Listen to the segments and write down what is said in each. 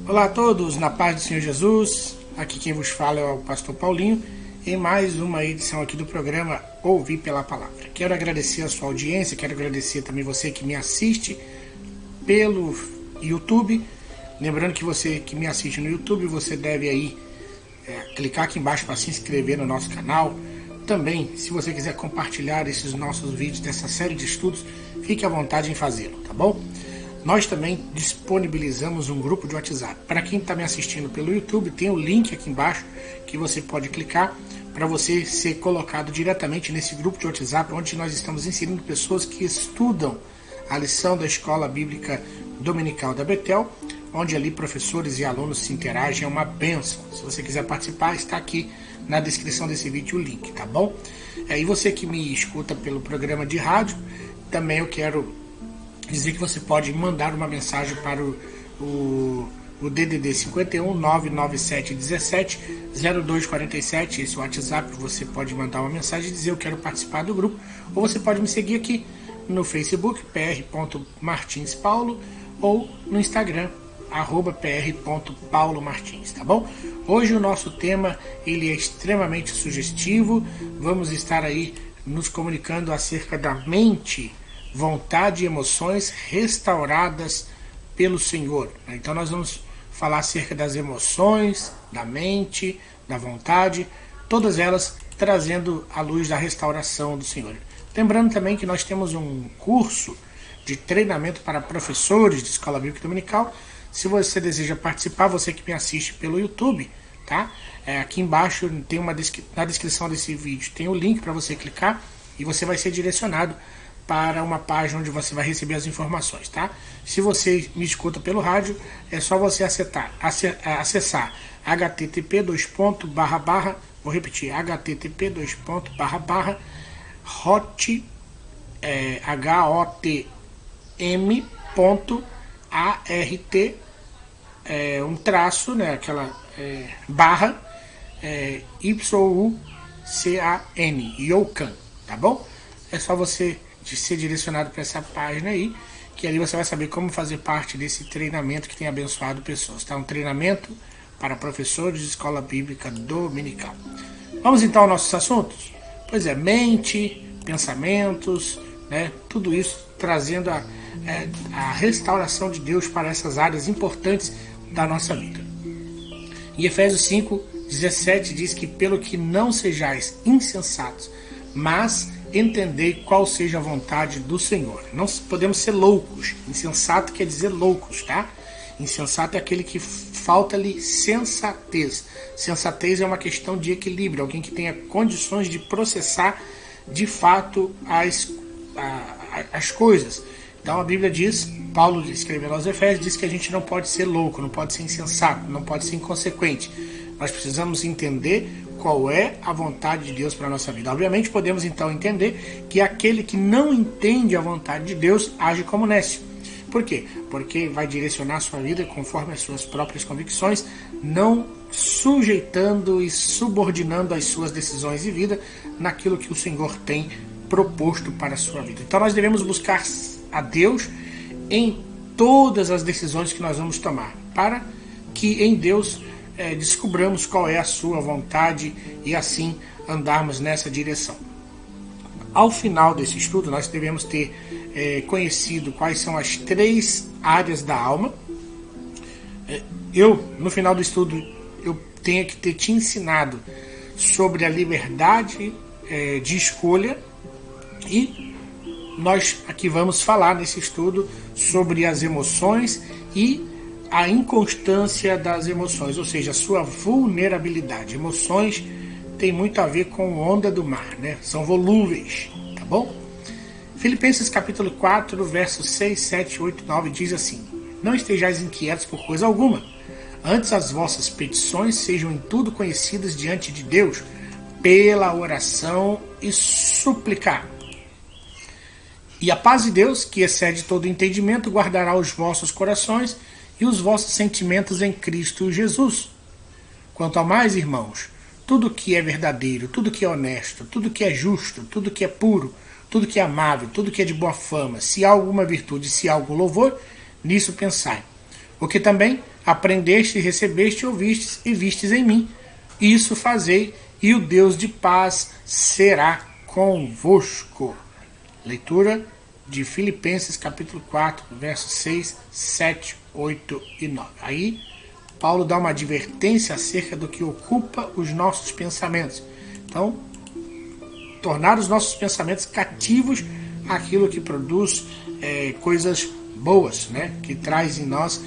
Olá a todos, na paz do Senhor Jesus. Aqui quem vos fala é o pastor Paulinho, em mais uma edição aqui do programa Ouvir pela Palavra. Quero agradecer a sua audiência, quero agradecer também você que me assiste pelo YouTube. Lembrando que você que me assiste no YouTube, você deve aí clicar aqui embaixo para se inscrever no nosso canal. Também, se você quiser compartilhar esses nossos vídeos dessa série de estudos, fique à vontade em fazê-lo, tá bom? Nós também disponibilizamos um grupo de WhatsApp. Para quem está me assistindo pelo YouTube, tem o link aqui embaixo que você pode clicar para você ser colocado diretamente nesse grupo de WhatsApp, onde nós estamos inserindo pessoas que estudam a lição da Escola Bíblica Dominical da Betel, onde ali professores e alunos se interagem, é uma bênção. Se você quiser participar, está aqui na descrição desse vídeo o link, tá bom? E você que me escuta pelo programa de rádio, também eu quero dizer que você pode mandar uma mensagem para o DDD 51 997 17 0247, esse WhatsApp. Você pode mandar uma mensagem e dizer eu quero participar do grupo, ou você pode me seguir aqui no Facebook, pr.martinspaulo, ou no Instagram, @pr.paulomartins, tá bom? Hoje o nosso tema ele é extremamente sugestivo. Vamos estar aí nos comunicando acerca da mente, vontade e emoções restauradas pelo Senhor. Então nós vamos falar acerca das emoções, da mente, da vontade, todas elas trazendo a luz da restauração do Senhor. Lembrando também que nós temos um curso de treinamento para professores de Escola Bíblica Dominical. Se você deseja participar, você que me assiste pelo YouTube, tá? Aqui embaixo tem na descrição desse vídeo tem o link para você clicar e você vai ser direcionado para uma página onde você vai receber as informações, tá? Se você me escuta pelo rádio, é só você acessar http://, vou repetir, hotm.art, um traço, né, aquela barra, YUCAN, tá bom? É só você ser direcionado para essa página aí, que ali você vai saber como fazer parte desse treinamento que tem abençoado pessoas, tá? Um treinamento para professores de Escola Bíblica Dominical. Vamos então aos nossos assuntos? Pois é, mente, pensamentos, né? Tudo isso trazendo a restauração de Deus para essas áreas importantes da nossa vida. Em Efésios 5:17 diz que pelo que não sejais insensatos, mas entendei qual seja a vontade do Senhor. Não podemos ser loucos. Insensato quer dizer loucos, tá? Insensato é aquele que falta-lhe sensatez. Sensatez é uma questão de equilíbrio, alguém que tenha condições de processar de fato as coisas. Então a Bíblia diz, Paulo escrevendo aos Efésios, diz que a gente não pode ser louco, não pode ser insensato, não pode ser inconsequente. Nós precisamos entender qual é a vontade de Deus para a nossa vida. Obviamente podemos então entender que aquele que não entende a vontade de Deus age como nécio. Por quê? Porque vai direcionar a sua vida conforme as suas próprias convicções, não sujeitando e subordinando as suas decisões de vida naquilo que o Senhor tem proposto para a sua vida. Então nós devemos buscar a Deus em todas as decisões que nós vamos tomar, para que em Deus descobramos qual é a sua vontade e assim andarmos nessa direção. Ao final desse estudo, nós devemos ter conhecido quais são as 3 áreas da alma. No final do estudo, eu tenho que ter te ensinado sobre a liberdade de escolha, e nós aqui vamos falar nesse estudo sobre as emoções e a inconstância das emoções, ou seja, a sua vulnerabilidade. Emoções tem muito a ver com onda do mar, né? São volúveis, tá bom? Filipenses capítulo 4, versos 6, 7, 8, 9 diz assim: não estejais inquietos por coisa alguma, antes as vossas petições sejam em tudo conhecidas diante de Deus, pela oração e suplicar. E a paz de Deus, que excede todo entendimento, guardará os vossos corações e os vossos sentimentos em Cristo Jesus. Quanto ao mais, irmãos, tudo que é verdadeiro, tudo que é honesto, tudo que é justo, tudo que é puro, tudo que é amável, tudo que é de boa fama, se há alguma virtude, se há algum louvor, nisso pensai. Porque também aprendeste, recebeste, ouvistes e vistes em mim. Isso fazei, e o Deus de paz será convosco. Leitura de Filipenses capítulo 4, versos 6, 7, 8 e 9. Aí, Paulo dá uma advertência acerca do que ocupa os nossos pensamentos. Então, tornar os nossos pensamentos cativos àquilo que produz coisas boas, né? Que traz em nós,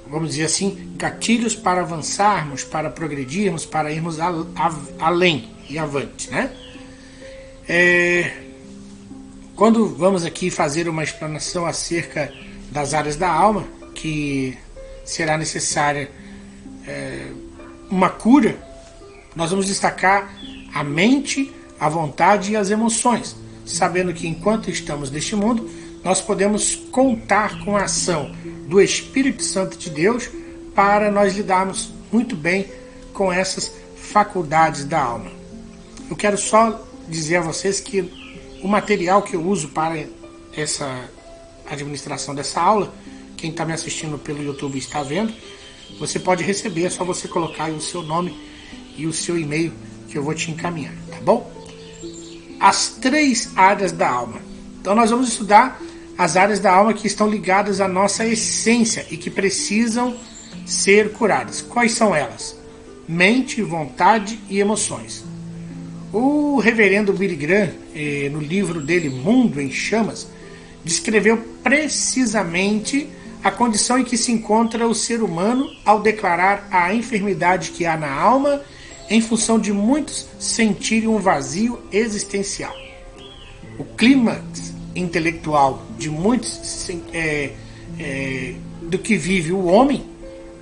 vamos dizer assim, gatilhos para avançarmos, para progredirmos, para irmos além e avante, né? Quando vamos aqui fazer uma explanação acerca das áreas da alma, que será necessária uma cura, nós vamos destacar a mente, a vontade e as emoções, sabendo que enquanto estamos neste mundo, nós podemos contar com a ação do Espírito Santo de Deus para nós lidarmos muito bem com essas faculdades da alma. Eu quero só dizer a vocês que o material que eu uso para essa administração dessa aula, quem está me assistindo pelo YouTube está vendo, você pode receber, é só você colocar aí o seu nome e o seu e-mail que eu vou te encaminhar, tá bom? As 3 áreas da alma. Então nós vamos estudar as áreas da alma que estão ligadas à nossa essência e que precisam ser curadas. Quais são elas? Mente, vontade e emoções. O reverendo Billy Graham, no livro dele Mundo em Chamas, descreveu precisamente a condição em que se encontra o ser humano ao declarar a enfermidade que há na alma em função de muitos sentirem um vazio existencial. O clímax intelectual de muitos do que vive o homem,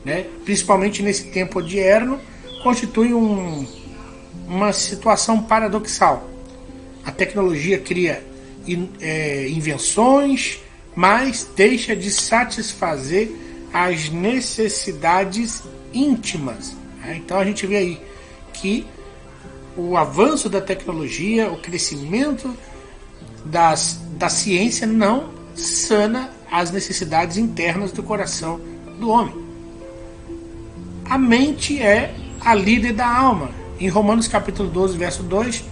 né, principalmente nesse tempo odierno, constitui uma situação paradoxal. A tecnologia cria invenções, mas deixa de satisfazer as necessidades íntimas. Então a gente vê aí que o avanço da tecnologia, o crescimento da ciência não sana as necessidades internas do coração do homem. A mente é a líder da alma. Em Romanos capítulo 12, verso 2,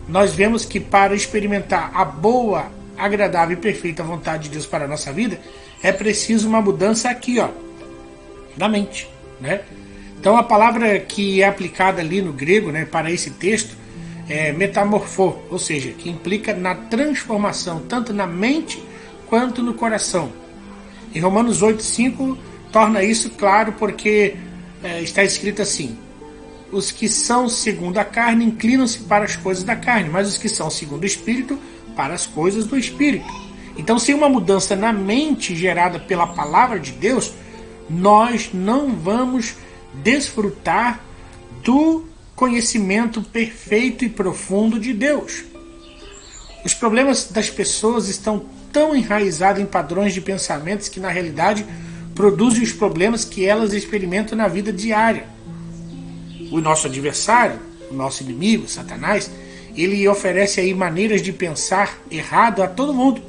nós vemos que para experimentar a boa, agradável e perfeita vontade de Deus para a nossa vida, é preciso uma mudança aqui, ó, na mente, né? Então a palavra que é aplicada ali no grego, né, para esse texto é metamorfô, ou seja, que implica na transformação tanto na mente quanto no coração. Em Romanos 8,5 torna isso claro porque está escrito assim: os que são segundo a carne inclinam-se para as coisas da carne, mas os que são segundo o Espírito para as coisas do Espírito. Então, sem uma mudança na mente gerada pela palavra de Deus, nós não vamos desfrutar do conhecimento perfeito e profundo de Deus. Os problemas das pessoas estão tão enraizados em padrões de pensamentos que, na realidade, produzem os problemas que elas experimentam na vida diária. O nosso adversário, o nosso inimigo, Satanás, ele oferece aí maneiras de pensar errado a todo mundo.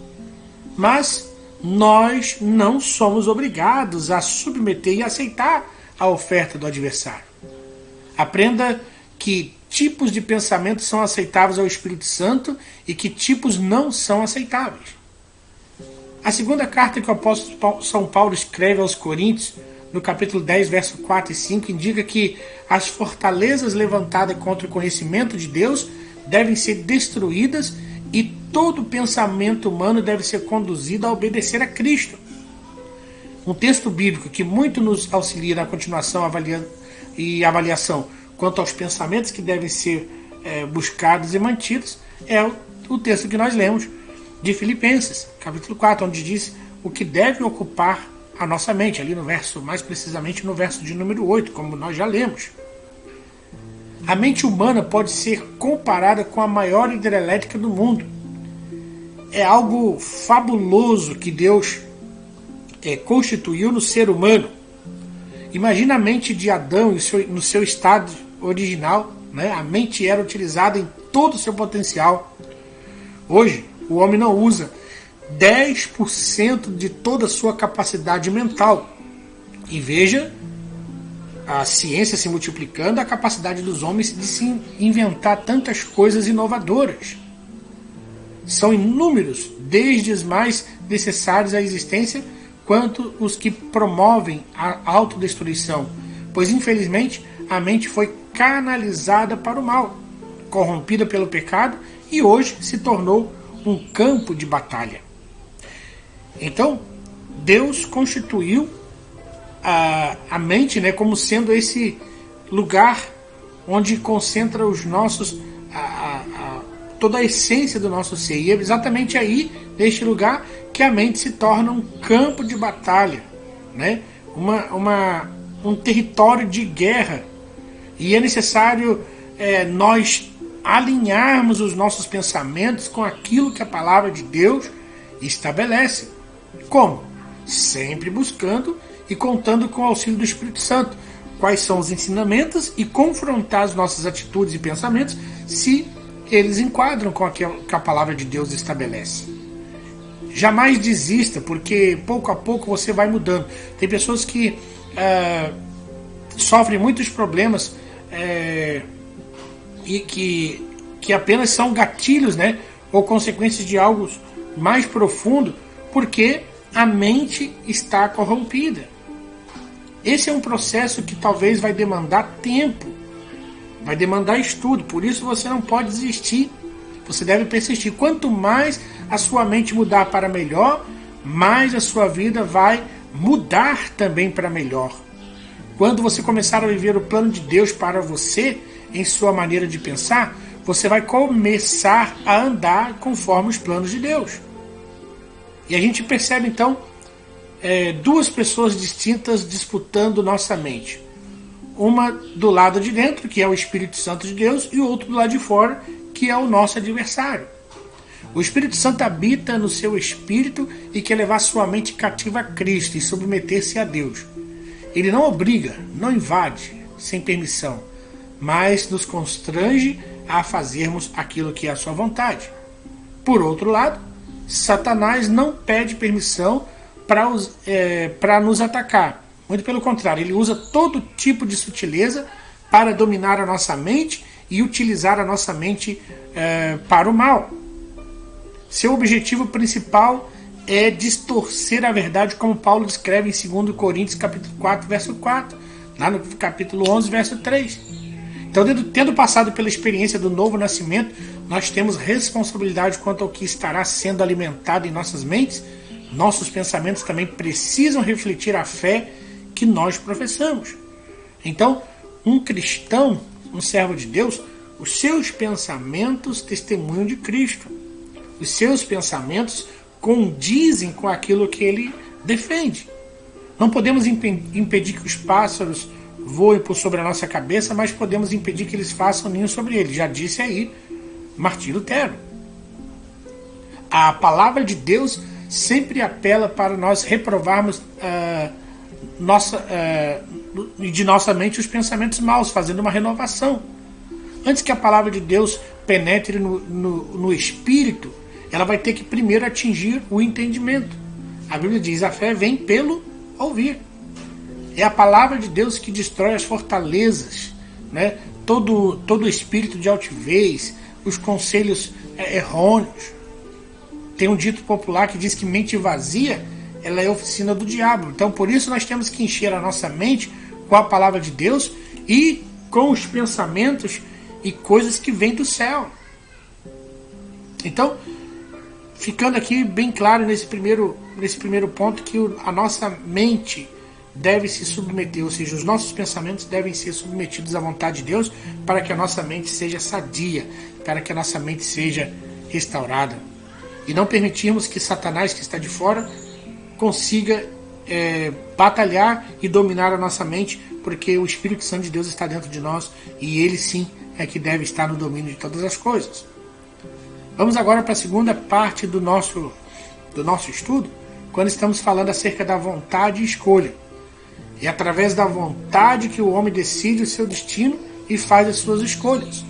Mas nós não somos obrigados a submeter e aceitar a oferta do adversário. Aprenda que tipos de pensamentos são aceitáveis ao Espírito Santo e que tipos não são aceitáveis. A segunda carta que o apóstolo São Paulo escreve aos Coríntios, no capítulo 10, verso 4 e 5, indica que as fortalezas levantadas contra o conhecimento de Deus devem ser destruídas e todo pensamento humano deve ser conduzido a obedecer a Cristo. Um texto bíblico que muito nos auxilia na continuação e avaliação quanto aos pensamentos que devem ser buscados e mantidos é o texto que nós lemos de Filipenses, capítulo 4, onde diz o que deve ocupar a nossa mente, ali no verso, mais precisamente no verso de número 8, como nós já lemos. A mente humana pode ser comparada com a maior hidrelétrica do mundo. É algo fabuloso que Deus constituiu no ser humano. Imagina a mente de Adão no seu estado original, né? A mente era utilizada em todo o seu potencial. Hoje, o homem não usa 10% de toda a sua capacidade mental. E veja a ciência se multiplicando, a capacidade dos homens de se inventar tantas coisas inovadoras. São inúmeros, desde os mais necessários à existência, quanto os que promovem a autodestruição, pois infelizmente a mente foi canalizada para o mal, corrompida pelo pecado e hoje se tornou um campo de batalha. Então, Deus constituiu a mente, né, como sendo esse lugar onde concentra os nossos toda a essência do nosso ser. E é exatamente aí, neste lugar, que a mente se torna um campo de batalha, né? Um território de guerra. E é necessário nós alinharmos os nossos pensamentos com aquilo que a palavra de Deus estabelece. Como? Sempre buscando e contando com o auxílio do Espírito Santo. Quais são os ensinamentos e confrontar as nossas atitudes e pensamentos se eles enquadram com aquilo que a palavra de Deus estabelece. Jamais desista, porque pouco a pouco você vai mudando. Tem pessoas que sofrem muitos problemas e que apenas são gatilhos, né, ou consequências de algo mais profundo, porque a mente está corrompida. Esse é um processo que talvez vai demandar tempo, vai demandar estudo, por isso você não pode desistir, você deve persistir. Quanto mais a sua mente mudar para melhor, mais a sua vida vai mudar também para melhor. Quando você começar a viver o plano de Deus para você, em sua maneira de pensar, você vai começar a andar conforme os planos de Deus. E a gente percebe então duas pessoas distintas disputando nossa mente. Uma do lado de dentro, que é o Espírito Santo de Deus, e o outro do lado de fora, que é o nosso adversário. O Espírito Santo habita no seu espírito e quer levar sua mente cativa a Cristo e submeter-se a Deus. Ele não obriga, não invade, sem permissão, mas nos constrange a fazermos aquilo que é a sua vontade. Por outro lado, Satanás não pede permissão para nos atacar. Muito pelo contrário, ele usa todo tipo de sutileza para dominar a nossa mente e utilizar a nossa mente para o mal. Seu objetivo principal é distorcer a verdade, como Paulo descreve em 2 Coríntios capítulo 4, verso 4, lá no capítulo 11, verso 3. Então, tendo passado pela experiência do novo nascimento, nós temos responsabilidade quanto ao que estará sendo alimentado em nossas mentes. Nossos pensamentos também precisam refletir a fé que nós professamos. Então, um cristão, um servo de Deus, os seus pensamentos testemunham de Cristo. Os seus pensamentos condizem com aquilo que ele defende. Não podemos impedir que os pássaros voem por sobre a nossa cabeça, mas podemos impedir que eles façam ninho sobre ele. Já disse aí Martim Lutero. A palavra de Deus sempre apela para nós reprovarmos de nossa mente os pensamentos maus, fazendo uma renovação. Antes que a palavra de Deus penetre no espírito, ela vai ter que primeiro atingir o entendimento. A Bíblia diz: a fé vem pelo ouvir. É a palavra de Deus que destrói as fortalezas, né? Todo espírito de altivez, os conselhos errôneos. Tem um dito popular que diz que mente vazia, ela é oficina do diabo. Então, por isso nós temos que encher a nossa mente com a palavra de Deus e com os pensamentos e coisas que vêm do céu. Então, ficando aqui bem claro nesse primeiro ponto que a nossa mente deve se submeter, ou seja, os nossos pensamentos devem ser submetidos à vontade de Deus para que a nossa mente seja sadia, para que a nossa mente seja restaurada. E não permitirmos que Satanás, que está de fora, consiga batalhar e dominar a nossa mente, porque o Espírito Santo de Deus está dentro de nós e ele sim é que deve estar no domínio de todas as coisas. Vamos agora para a segunda parte do nosso estudo, quando estamos falando acerca da vontade e escolha. É através da vontade que o homem decide o seu destino e faz as suas escolhas.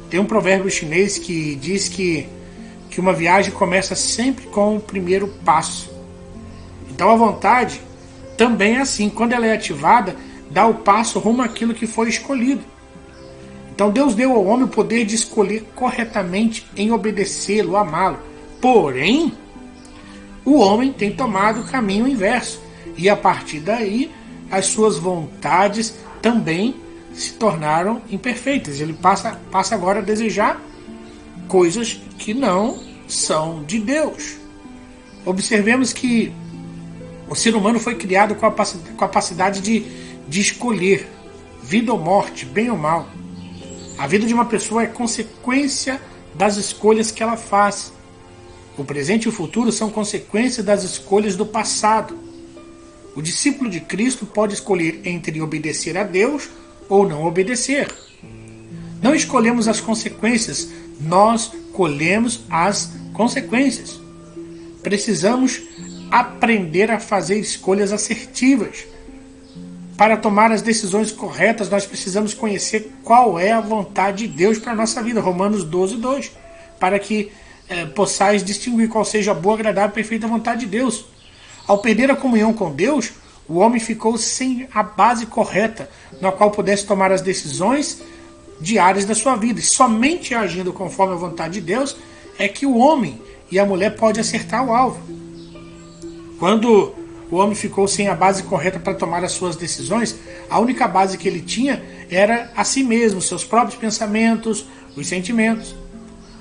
Tem um provérbio chinês que diz que uma viagem começa sempre com o primeiro passo. Então a vontade também é assim, quando ela é ativada, dá o passo rumo àquilo que foi escolhido. Então Deus deu ao homem o poder de escolher corretamente em obedecê-lo, amá-lo. Porém, o homem tem tomado o caminho inverso. E a partir daí, as suas vontades também se tornaram imperfeitas. Ele passa agora a desejar coisas que não são de Deus. Observemos que o ser humano foi criado com a capacidade de escolher vida ou morte, bem ou mal. A vida de uma pessoa é consequência das escolhas que ela faz. O presente e o futuro são consequência das escolhas do passado. O discípulo de Cristo pode escolher entre obedecer a Deus ou não obedecer. Não escolhemos as consequências, nós colhemos as consequências. Precisamos aprender a fazer escolhas assertivas. Para tomar as decisões corretas, nós precisamos conhecer qual é a vontade de Deus para a nossa vida. Romanos 12:2. Para que possais distinguir qual seja a boa, agradável e perfeita vontade de Deus. Ao perder a comunhão com Deus, o homem ficou sem a base correta, na qual pudesse tomar as decisões diárias da sua vida. E somente agindo conforme a vontade de Deus é que o homem e a mulher podem acertar o alvo. Quando o homem ficou sem a base correta para tomar as suas decisões, a única base que ele tinha era a si mesmo, seus próprios pensamentos, os sentimentos.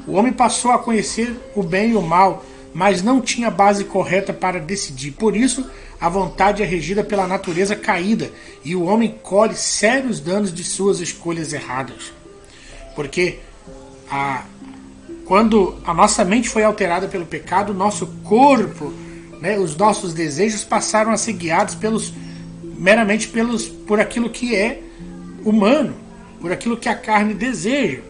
O homem passou a conhecer o bem e o mal, mas não tinha base correta para decidir. Por isso, a vontade é regida pela natureza caída e o homem colhe sérios danos de suas escolhas erradas. Porque quando a nossa mente foi alterada pelo pecado, nosso corpo, os nossos desejos passaram a ser guiados meramente por aquilo que é humano, por aquilo que a carne deseja.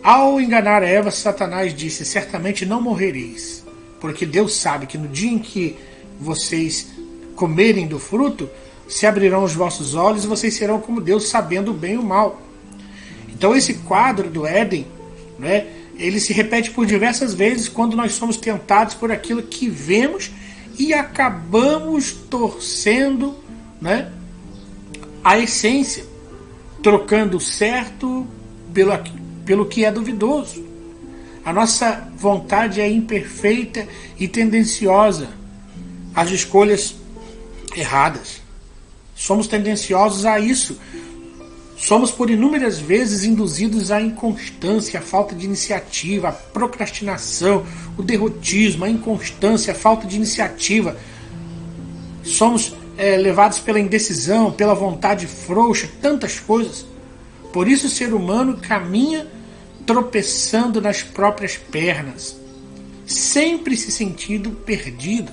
Ao enganar Eva, Satanás disse: certamente não morrereis, porque Deus sabe que no dia em que vocês comerem do fruto, se abrirão os vossos olhos e vocês serão como Deus, sabendo o bem e o mal. Então esse quadro do Éden, ele se repete por diversas vezes quando nós somos tentados por aquilo que vemos e acabamos torcendo a essência, trocando o certo pelo que é duvidoso. A nossa vontade é imperfeita e tendenciosa às escolhas erradas. Somos tendenciosos a isso. Somos por inúmeras vezes induzidos à inconstância, à falta de iniciativa, à procrastinação, o derrotismo, a inconstância, a falta de iniciativa. Somos levados pela indecisão, pela vontade frouxa, tantas coisas. Por isso o ser humano caminha tropeçando nas próprias pernas, sempre se sentindo perdido,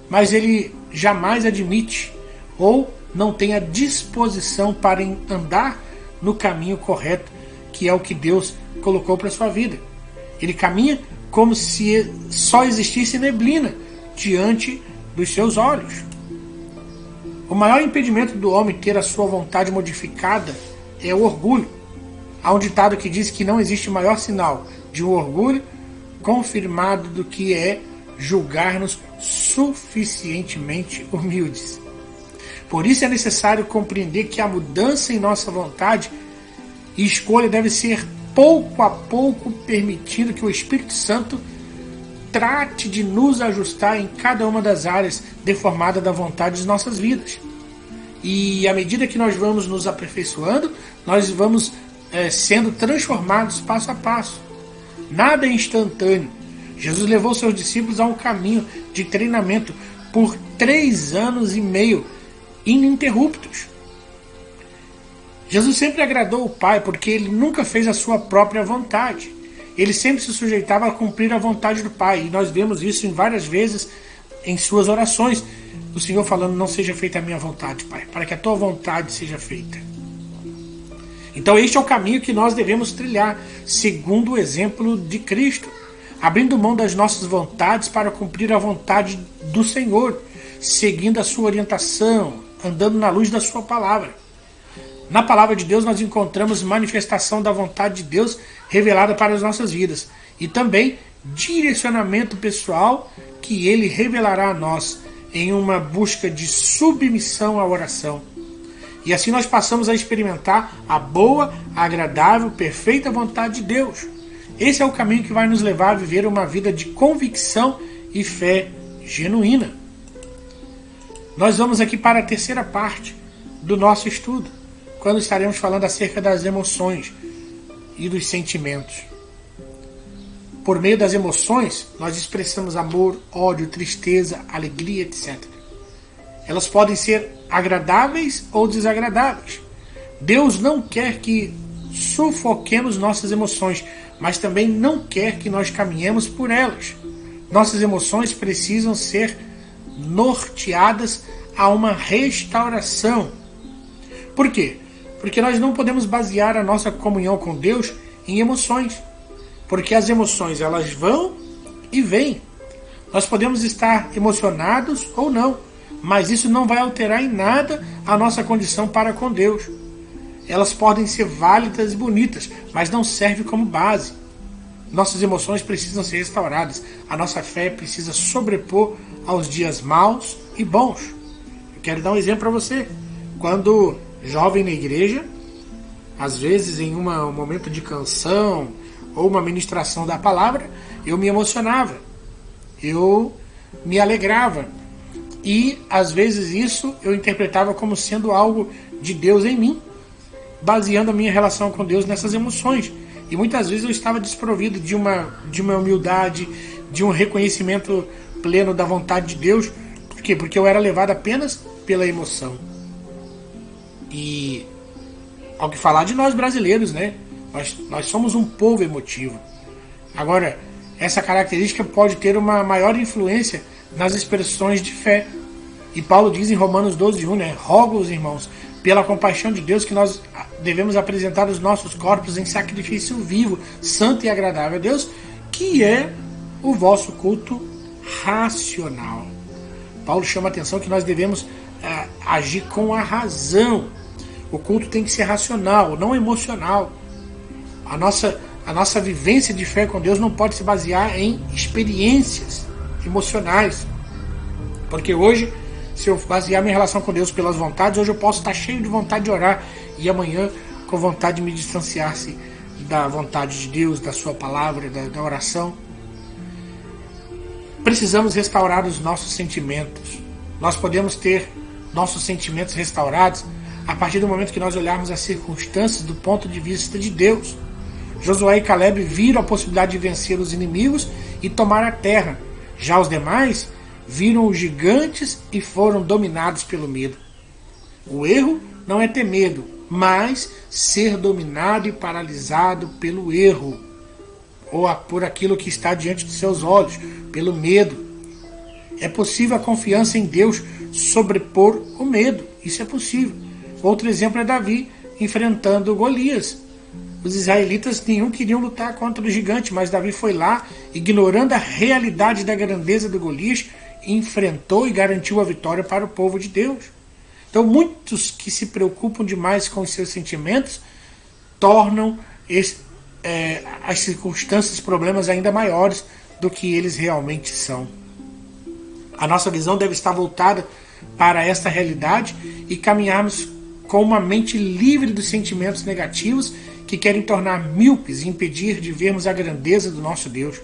mas ele jamais admite ou não tem a disposição para andar no caminho correto, que é o que Deus colocou para a sua vida. Ele caminha como se só existisse neblina diante dos seus olhos. O maior impedimento do homem ter a sua vontade modificada é o orgulho. Há um ditado que diz que não existe maior sinal de um orgulho confirmado do que é julgar-nos suficientemente humildes. Por isso é necessário compreender que a mudança em nossa vontade e escolha deve ser pouco a pouco, permitindo que o Espírito Santo trate de nos ajustar em cada uma das áreas deformadas da vontade de nossas vidas. E à medida que nós vamos nos aperfeiçoando, nós vamos sendo transformados passo a passo. Nada é instantâneo. Jesus levou seus discípulos a um caminho de treinamento por 3 anos e meio ininterruptos. Jesus sempre agradou o Pai porque ele nunca fez a sua própria vontade. Ele sempre se sujeitava a cumprir a vontade do Pai. E nós vemos isso em várias vezes em suas orações. O Senhor falando: não seja feita a minha vontade, Pai, para que a tua vontade seja feita. Então este é o caminho que nós devemos trilhar, segundo o exemplo de Cristo, abrindo mão das nossas vontades para cumprir a vontade do Senhor, seguindo a sua orientação, andando na luz da sua palavra. Na palavra de Deus nós encontramos manifestação da vontade de Deus revelada para as nossas vidas. E também direcionamento pessoal que Ele revelará a nós em uma busca de submissão à oração. E assim nós passamos a experimentar a boa, agradável, perfeita vontade de Deus. Esse é o caminho que vai nos levar a viver uma vida de convicção e fé genuína. Nós vamos aqui para a terceira parte do nosso estudo, quando estaremos falando acerca das emoções e dos sentimentos. Por meio das emoções, nós expressamos amor, ódio, tristeza, alegria, etc. Elas podem ser agradáveis ou desagradáveis. Deus não quer que sufoquemos nossas emoções, mas também não quer que nós caminhemos por elas. Nossas emoções precisam ser norteadas a uma restauração. Por quê? Porque nós não podemos basear a nossa comunhão com Deus em emoções. Porque as emoções, elas vão e vêm. Nós podemos estar emocionados ou não, mas isso não vai alterar em nada a nossa condição para com Deus. Elas podem ser válidas e bonitas, mas não servem como base. Nossas emoções precisam ser restauradas. A nossa fé precisa sobrepor aos dias maus e bons. Eu quero dar um exemplo para você. Quando jovem na igreja, às vezes em um momento de canção ou uma ministração da palavra, eu me emocionava, eu me alegrava. E às vezes isso eu interpretava como sendo algo de Deus em mim, baseando a minha relação com Deus nessas emoções. E muitas vezes eu estava desprovido de uma humildade, de um reconhecimento pleno da vontade de Deus. Por quê? Porque eu era levado apenas pela emoção. E ao que falar de nós brasileiros, né? Nós somos um povo emotivo. Agora, essa característica pode ter uma maior influência nas expressões de fé. E Paulo diz em Romanos 12:1, né? Rogo-os, irmãos, pela compaixão de Deus, que nós devemos apresentar os nossos corpos em sacrifício vivo, santo e agradável a Deus, que é o vosso culto racional. Paulo chama a atenção que nós devemos agir com a razão. O culto tem que ser racional, não emocional. A nossa vivência de fé com Deus não pode se basear em experiências emocionais. Porque hoje, se eu basear minha relação com Deus pelas vontades, hoje eu posso estar cheio de vontade de orar e amanhã com vontade de me distanciar-se da vontade de Deus, da sua palavra, da oração. Precisamos restaurar os nossos sentimentos. Nós podemos ter nossos sentimentos restaurados a partir do momento que nós olharmos as circunstâncias do ponto de vista de Deus. Josué e Caleb viram a possibilidade de vencer os inimigos e tomar a terra. Já os demais viram os gigantes e foram dominados pelo medo. O erro não é ter medo, mas ser dominado e paralisado pelo erro, ou por aquilo que está diante dos seus olhos, pelo medo. É possível a confiança em Deus sobrepor o medo. Isso é possível. Outro exemplo é Davi enfrentando Golias. Os israelitas nenhum queriam lutar contra o gigante, mas Davi foi lá, ignorando a realidade da grandeza do Golias, enfrentou e garantiu a vitória para o povo de Deus. Então muitos que se preocupam demais com os seus sentimentos tornam as circunstâncias, problemas ainda maiores do que eles realmente são. A nossa visão deve estar voltada para esta realidade e caminharmos com uma mente livre dos sentimentos negativos que querem tornar míopes e impedir de vermos a grandeza do nosso Deus.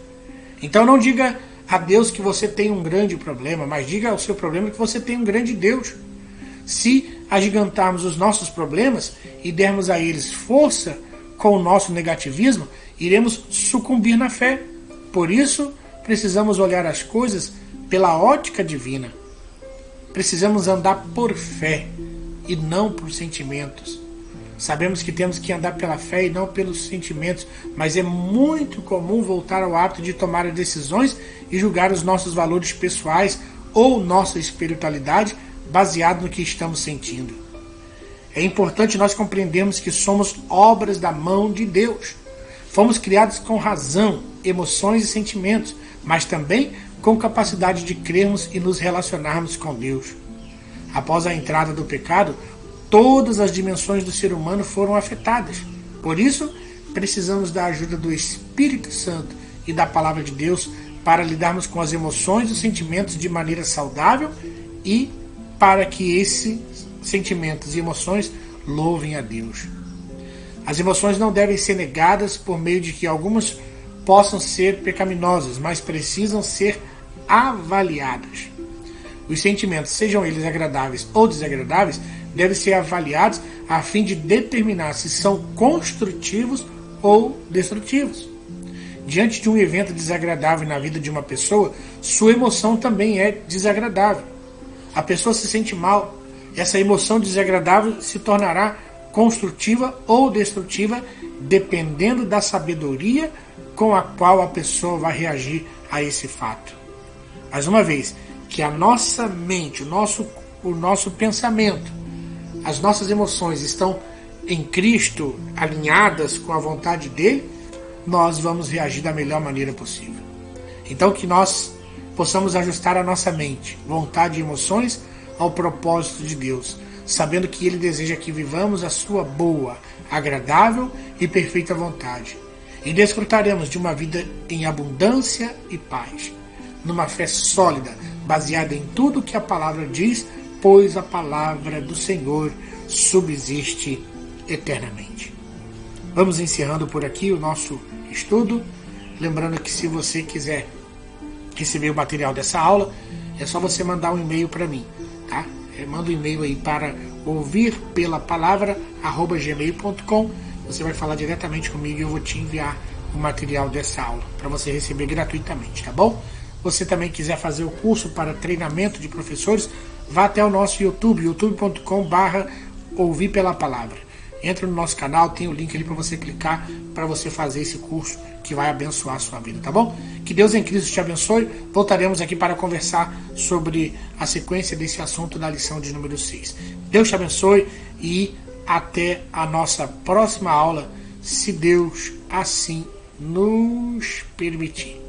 Então não diga a Deus que você tem um grande problema, mas diga ao seu problema que você tem um grande Deus. Se agigantarmos os nossos problemas e dermos a eles força com o nosso negativismo, iremos sucumbir na fé. Por isso, precisamos olhar as coisas pela ótica divina. Precisamos andar por fé e não por sentimentos. Sabemos que temos que andar pela fé e não pelos sentimentos, mas é muito comum voltar ao hábito de tomar decisões e julgar os nossos valores pessoais ou nossa espiritualidade baseado no que estamos sentindo. É importante nós compreendermos que somos obras da mão de Deus. Fomos criados com razão, emoções e sentimentos, mas também com capacidade de crermos e nos relacionarmos com Deus. Após a entrada do pecado, todas as dimensões do ser humano foram afetadas. Por isso, precisamos da ajuda do Espírito Santo e da palavra de Deus para lidarmos com as emoções e os sentimentos de maneira saudável e para que esses sentimentos e emoções louvem a Deus. As emoções não devem ser negadas por meio de que algumas possam ser pecaminosas, mas precisam ser avaliadas. Os sentimentos, sejam eles agradáveis ou desagradáveis, devem ser avaliados a fim de determinar se são construtivos ou destrutivos. Diante de um evento desagradável na vida de uma pessoa, sua emoção também é desagradável. A pessoa se sente mal. Essa emoção desagradável se tornará construtiva ou destrutiva, dependendo da sabedoria com a qual a pessoa vai reagir a esse fato. Mais uma vez, que a nossa mente, o nosso pensamento, as nossas emoções estão em Cristo, alinhadas com a vontade dele, nós vamos reagir da melhor maneira possível. Então que nós possamos ajustar a nossa mente, vontade e emoções ao propósito de Deus, sabendo que ele deseja que vivamos a sua boa, agradável e perfeita vontade. E desfrutaremos de uma vida em abundância e paz, numa fé sólida, baseada em tudo que a palavra diz, pois a palavra do Senhor subsiste eternamente. Vamos encerrando por aqui o nosso estudo. Lembrando que se você quiser receber o material dessa aula, é só você mandar um e-mail para mim, tá? Manda um e-mail aí para ouvirpelapalavra@gmail.com. Você vai falar diretamente comigo e eu vou te enviar o material dessa aula para você receber gratuitamente, tá bom? Você também quiser fazer o curso para treinamento de professores, vá até o nosso YouTube, youtube.com/ouvirpelapalavra. Entra no nosso canal, tem o link ali para você clicar para você fazer esse curso que vai abençoar a sua vida, tá bom? Que Deus em Cristo te abençoe. Voltaremos aqui para conversar sobre a sequência desse assunto da lição de número 6. Deus te abençoe e até a nossa próxima aula, se Deus assim nos permitir.